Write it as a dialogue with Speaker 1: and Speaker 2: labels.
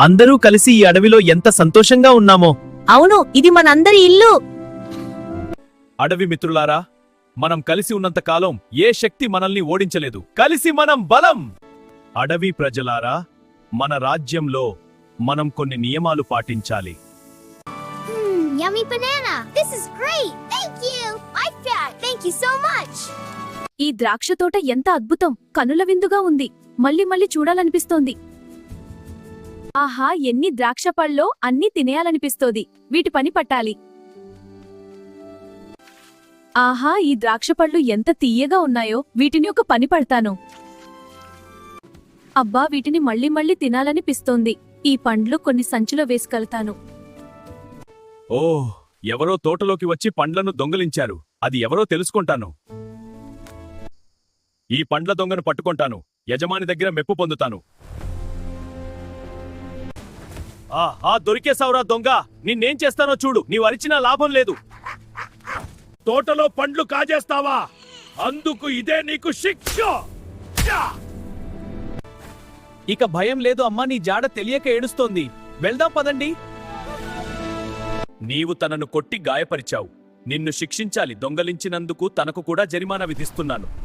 Speaker 1: అందరూ కలిసి ఈ అడవిలో ఎంత సంతోషంగా ఉన్నామో.
Speaker 2: అవును, ఇది మనందరి ఇల్లు.
Speaker 1: అడవి మిత్రులారా, మనం కలిసి ఉన్నంత కాలం ఏ శక్తి మనల్ని ఓడించలేదు. కలిసి మనం బలం. అడవి ప్రజలారా, మన రాజ్యంలో మనం కొన్ని నియమాలు పాటించాలి.
Speaker 3: Yummy banana! This is great! Thank you! Like that! Thank you so much!
Speaker 2: ఈ ద్రాక్ష తోట ఎంత అద్భుతం, కనుల విందుగా ఉంది. మళ్ళీ మళ్ళీ చూడాలనిపిస్తోంది. ఆహా, ఎన్ని ద్రాక్ష పళ్ళో అన్నీ తినేయాలనిపిస్తోంది. వీటి పని పట్టాలి. ఆహా, ఈ ద్రాక్ష పళ్ళు ఎంత తీయగా ఉన్నాయో. వీటిని ఒక పని పడతాను. అబ్బా, వీటిని మళ్ళీ మళ్ళీ తినాలనిపిస్తోంది. ఈ పండ్లు కొన్ని సంచిలో వేసుకెళ్తాను.
Speaker 1: ఓ, ఎవరో తోటలోకి వచ్చి పండ్లను దొంగిలించారు. అది ఎవరో తెలుసుకుంటాను. ఈ పండ్ల దొంగను పట్టుకుంటాను. యజమాని దగ్గర మెప్పు పొందుతాను. దొరికేసావురా దొంగ! నిన్నేం చేస్తానో చూడు. నీవు అరిచినా లాభం లేదు. తోటలో పండ్లు కాజేస్తావా? అందుకు ఇదే నీకు శిక్ష. ఇక భయం లేదు అమ్మా. నీ జాడ తెలియక ఏడుస్తోంది. వెళ్దాం పదండి. నీవు తనను కొట్టి గాయపరిచావు. నిన్ను శిక్షించాలి. దొంగలించినందుకు తనకు కూడా జరిమానా విధిస్తున్నాను.